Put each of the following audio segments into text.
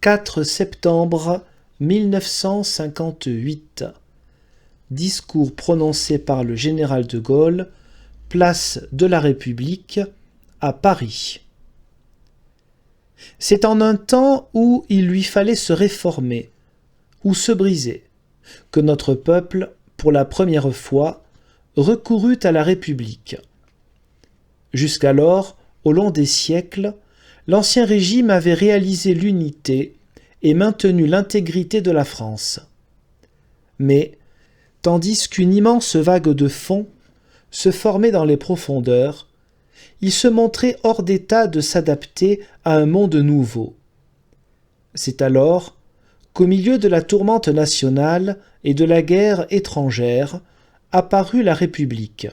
4 septembre 1958. Discours prononcé par le général de Gaulle, place de la République, à Paris. C'est en un temps où il lui fallait se réformer, ou se briser, que notre peuple, pour la première fois, recourut à la République. Jusqu'alors, au long des siècles, l'Ancien Régime avait réalisé l'unité et maintenu l'intégrité de la France. Mais, tandis qu'une immense vague de fond se formait dans les profondeurs, il se montrait hors d'état de s'adapter à un monde nouveau. C'est alors qu'au milieu de la tourmente nationale et de la guerre étrangère apparut la République.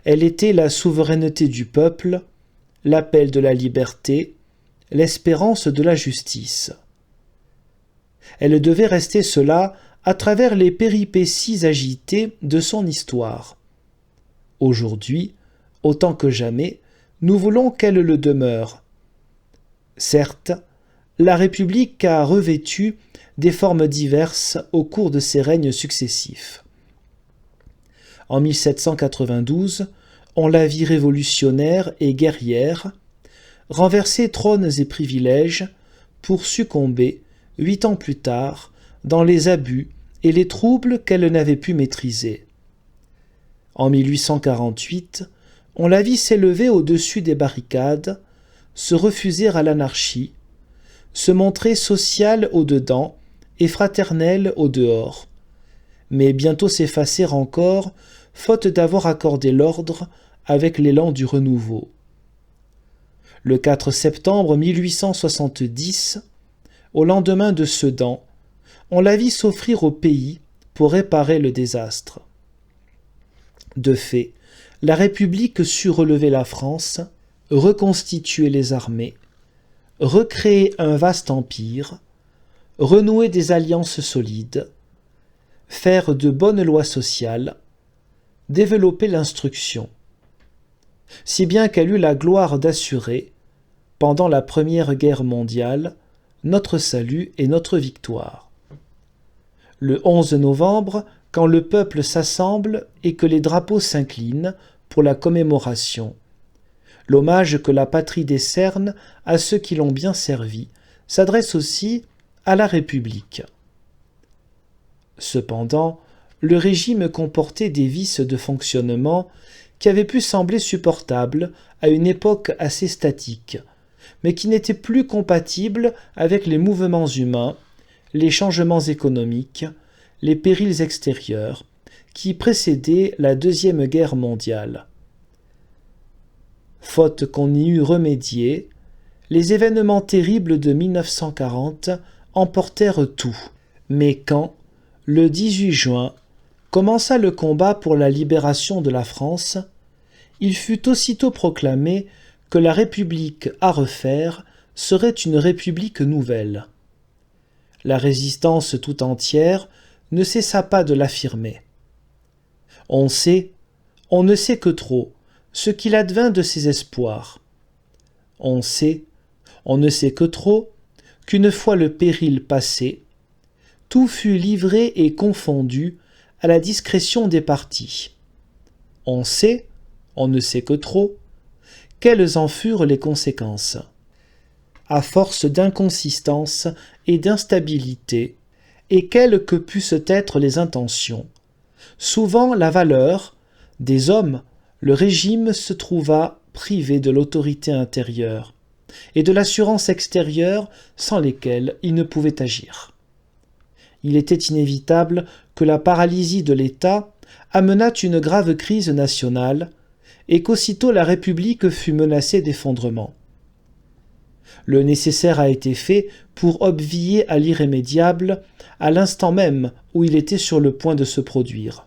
Elle était la souveraineté du peuple, l'appel de la liberté, l'espérance de la justice. Elle devait rester cela à travers les péripéties agitées de son histoire. Aujourd'hui, autant que jamais, nous voulons qu'elle le demeure. Certes, la République a revêtu des formes diverses au cours de ses règnes successifs. En 1792, on la vit révolutionnaire et guerrière, renverser trônes et privilèges pour succomber, 8 ans plus tard, dans les abus et les troubles qu'elle n'avait pu maîtriser. En 1848, on la vit s'élever au-dessus des barricades, se refuser à l'anarchie, se montrer sociale au-dedans et fraternelle au-dehors, mais bientôt s'effacer encore, faute d'avoir accordé l'ordre avec l'élan du renouveau. Le 4 septembre 1870, au lendemain de Sedan, on la vit s'offrir au pays pour réparer le désastre. De fait, la République sut relever la France, reconstituer les armées, recréer un vaste empire, renouer des alliances solides, faire de bonnes lois sociales, développer l'instruction, si bien qu'elle eut la gloire d'assurer, pendant la Première Guerre mondiale, notre salut et notre victoire. Le 11 novembre, quand le peuple s'assemble et que les drapeaux s'inclinent pour la commémoration, l'hommage que la patrie décerne à ceux qui l'ont bien servi s'adresse aussi à la République. Cependant, le régime comportait des vices de fonctionnement qui avaient pu sembler supportables à une époque assez statique, mais qui n'étaient plus compatibles avec les mouvements humains, les changements économiques, les périls extérieurs, qui précédaient la Deuxième Guerre mondiale. Faute qu'on y eût remédié, les événements terribles de 1940 emportèrent tout, mais quand, le 18 juin, commença le combat pour la libération de la France, il fut aussitôt proclamé que la République à refaire serait une République nouvelle. La résistance tout entière ne cessa pas de l'affirmer. On ne sait que trop, ce qu'il advint de ses espoirs. On ne sait que trop, qu'une fois le péril passé, tout fut livré et confondu à la discrétion des partis. On ne sait que trop, quelles en furent les conséquences. À force d'inconsistance et d'instabilité, et quelles que pussent être les intentions, souvent la valeur des hommes, le régime se trouva privé de l'autorité intérieure et de l'assurance extérieure sans lesquelles il ne pouvait agir. Il était inévitable que la paralysie de l'État amenât une grave crise nationale et qu'aussitôt la République fut menacée d'effondrement. Le nécessaire a été fait pour obvier à l'irrémédiable à l'instant même où il était sur le point de se produire.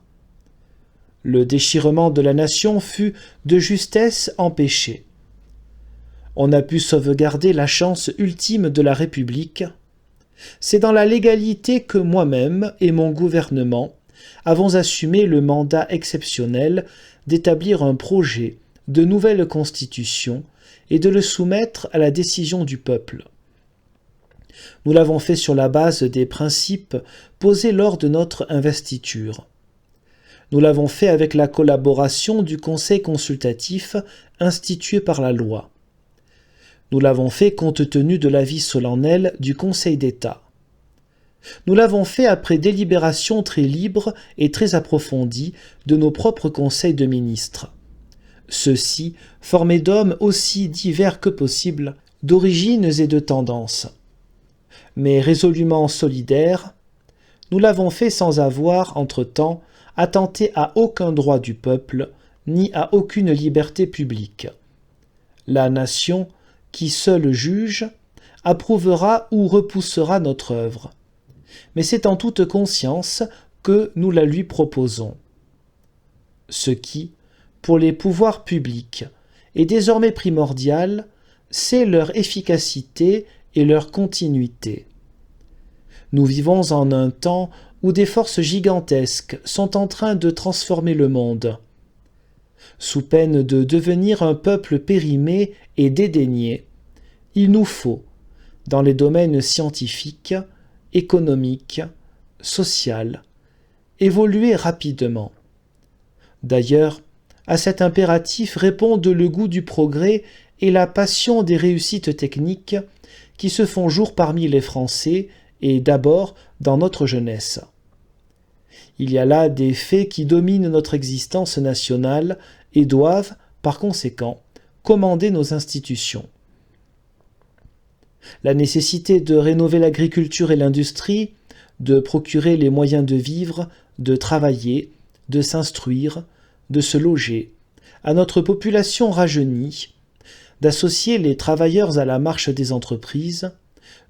Le déchirement de la nation fut de justesse empêché. On a pu sauvegarder la chance ultime de la République. C'est dans la légalité que moi-même et mon gouvernement avons assumé le mandat exceptionnel d'établir un projet de nouvelle constitution et de le soumettre à la décision du peuple. Nous l'avons fait sur la base des principes posés lors de notre investiture. Nous l'avons fait avec la collaboration du Conseil consultatif institué par la loi. Nous l'avons fait compte tenu de l'avis solennel du Conseil d'État. Nous l'avons fait après délibération très libre et très approfondie de nos propres conseils de ministres. Ceux-ci, formés d'hommes aussi divers que possible, d'origines et de tendances. Mais résolument solidaires, nous l'avons fait sans avoir, entre-temps, attenté à aucun droit du peuple, ni à aucune liberté publique. La nation, qui seule juge, approuvera ou repoussera notre œuvre. Mais c'est en toute conscience que nous la lui proposons. Ce qui, pour les pouvoirs publics, est désormais primordial, c'est leur efficacité et leur continuité. Nous vivons en un temps où des forces gigantesques sont en train de transformer le monde. Sous peine de devenir un peuple périmé et dédaigné, il nous faut, dans les domaines scientifiques, économiques, social, évoluer rapidement. D'ailleurs, à cet impératif répondent le goût du progrès et la passion des réussites techniques qui se font jour parmi les Français et d'abord dans notre jeunesse. Il y a là des faits qui dominent notre existence nationale et doivent, par conséquent, commander nos institutions. La nécessité de rénover l'agriculture et l'industrie, de procurer les moyens de vivre, de travailler, de s'instruire, de se loger, à notre population rajeunie, d'associer les travailleurs à la marche des entreprises,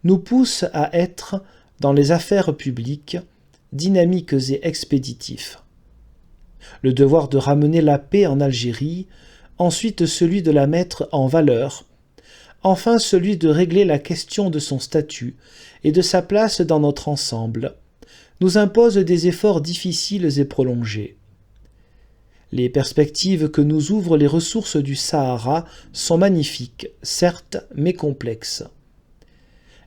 nous pousse à être, dans les affaires publiques, dynamiques et expéditifs. Le devoir de ramener la paix en Algérie, ensuite celui de la mettre en valeur, enfin celui de régler la question de son statut et de sa place dans notre ensemble, nous impose des efforts difficiles et prolongés. Les perspectives que nous ouvrent les ressources du Sahara sont magnifiques, certes, mais complexes.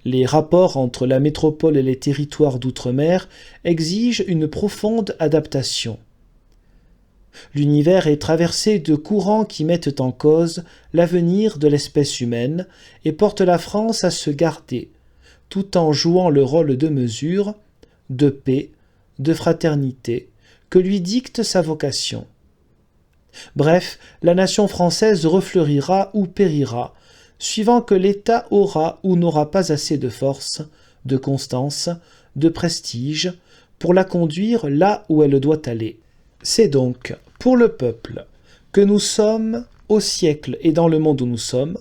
Les rapports entre la métropole et les territoires d'outre-mer exigent une profonde adaptation. L'univers est traversé de courants qui mettent en cause l'avenir de l'espèce humaine et portent la France à se garder, tout en jouant le rôle de mesure, de paix, de fraternité, que lui dicte sa vocation. Bref, la nation française refleurira ou périra, suivant que l'État aura ou n'aura pas assez de force, de constance, de prestige, pour la conduire là où elle doit aller. C'est donc pour le peuple que nous sommes, au siècle et dans le monde où nous sommes,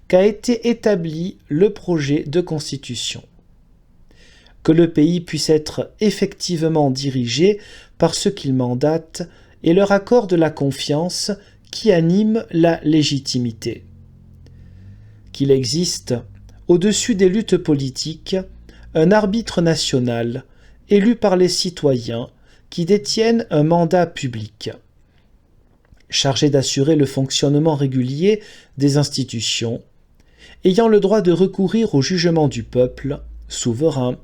qu'a été établi le projet de constitution. Que le pays puisse être effectivement dirigé par ceux qu'il mandate et leur accorde la confiance qui anime la légitimité. Qu'il existe, au-dessus des luttes politiques, un arbitre national, élu par les citoyens, qui détiennent un mandat public. Chargé d'assurer le fonctionnement régulier des institutions, ayant le droit de recourir au jugement du peuple, souverain,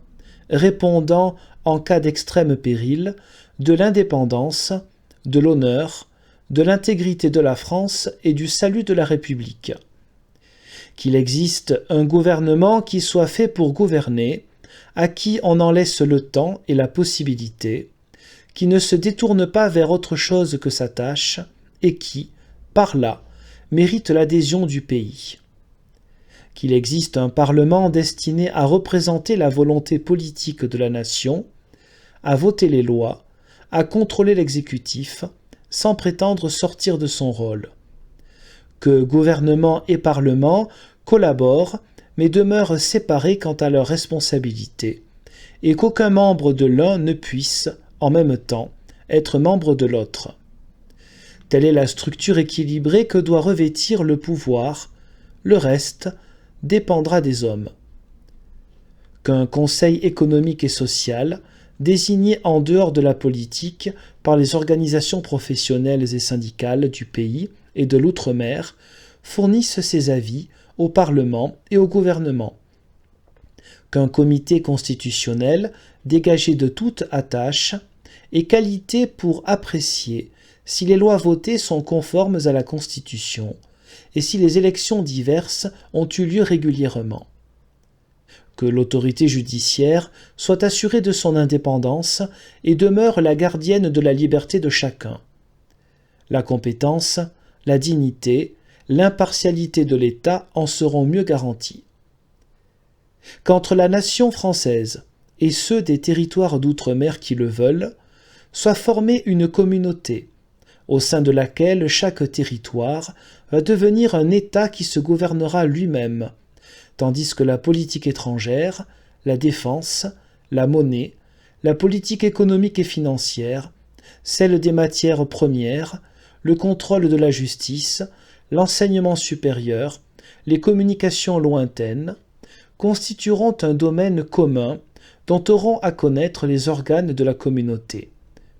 répondant, en cas d'extrême péril, de l'indépendance, de l'honneur, de l'intégrité de la France et du salut de la République. Qu'il existe un gouvernement qui soit fait pour gouverner, à qui on en laisse le temps et la possibilité, qui ne se détourne pas vers autre chose que sa tâche, et qui, par là, mérite l'adhésion du pays. Qu'il existe un Parlement destiné à représenter la volonté politique de la nation, à voter les lois, à contrôler l'exécutif, sans prétendre sortir de son rôle. Que gouvernement et Parlement collaborent, mais demeurent séparés quant à leurs responsabilités, et qu'aucun membre de l'un ne puisse, en même temps, être membre de l'autre. Telle est la structure équilibrée que doit revêtir le pouvoir, le reste dépendra des hommes. Qu'un conseil économique et social, désigné en dehors de la politique par les organisations professionnelles et syndicales du pays et de l'outre-mer, fournisse ses avis au Parlement et au gouvernement. qu'un comité constitutionnel, dégagé de toute attache, ait qualité pour apprécier si les lois votées sont conformes à la Constitution et si les élections diverses ont eu lieu régulièrement. Que l'autorité judiciaire soit assurée de son indépendance et demeure la gardienne de la liberté de chacun. La compétence, la dignité, l'impartialité de l'État en seront mieux garanties. Qu'entre la nation française et ceux des territoires d'outre-mer qui le veulent, soit formée une communauté, au sein de laquelle chaque territoire va devenir un État qui se gouvernera lui-même, tandis que la politique étrangère, la défense, la monnaie, la politique économique et financière, celle des matières premières, le contrôle de la justice, l'enseignement supérieur, les communications lointaines, constitueront un domaine commun dont auront à connaître les organes de la communauté,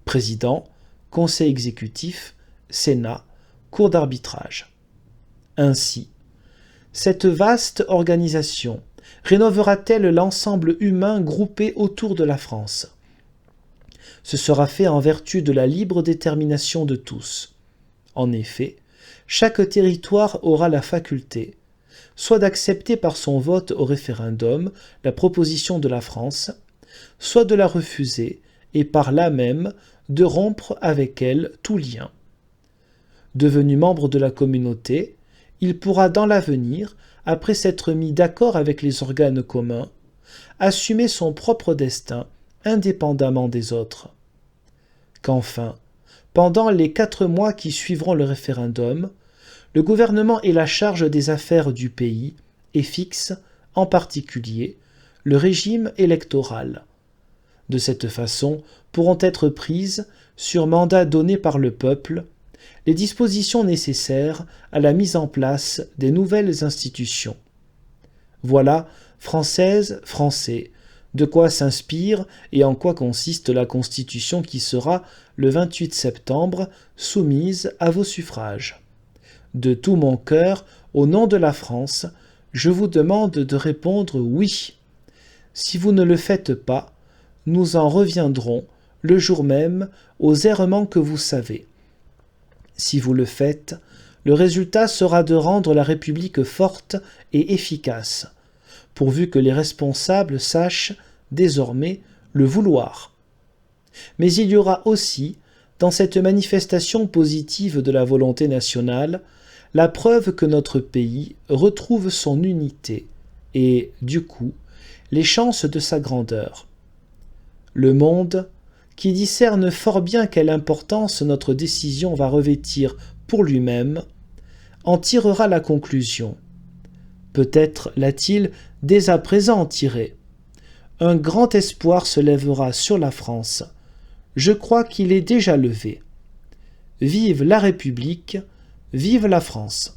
président, conseil exécutif, sénat, cour d'arbitrage. Ainsi, cette vaste organisation rénovera-t-elle l'ensemble humain groupé autour de la France? Ce sera fait en vertu de la libre détermination de tous. En effet, chaque territoire aura la faculté, soit d'accepter par son vote au référendum la proposition de la France, soit de la refuser et par là même de rompre avec elle tout lien. Devenu membre de la communauté, il pourra dans l'avenir, après s'être mis d'accord avec les organes communs, assumer son propre destin indépendamment des autres. Qu'enfin, pendant les 4 mois qui suivront le référendum, le gouvernement ait la charge des affaires du pays et fixe, en particulier, le régime électoral. De cette façon pourront être prises, sur mandat donné par le peuple, les dispositions nécessaires à la mise en place des nouvelles institutions. Voilà, Françaises, Français, de quoi s'inspire et en quoi consiste la Constitution qui sera, le 28 septembre, soumise à vos suffrages. De tout mon cœur, au nom de la France, je vous demande de répondre oui. Si vous ne le faites pas, nous en reviendrons, le jour même, aux errements que vous savez. Si vous le faites, le résultat sera de rendre la République forte et efficace, pourvu que les responsables sachent, désormais, le vouloir. Mais il y aura aussi, dans cette manifestation positive de la volonté nationale, la preuve que notre pays retrouve son unité et, du coup, les chances de sa grandeur. Le monde, qui discerne fort bien quelle importance notre décision va revêtir pour lui-même, en tirera la conclusion. Peut-être l'a-t-il dès à présent tirée. Un grand espoir se lèvera sur la France. Je crois qu'il est déjà levé. Vive la République, vive la France!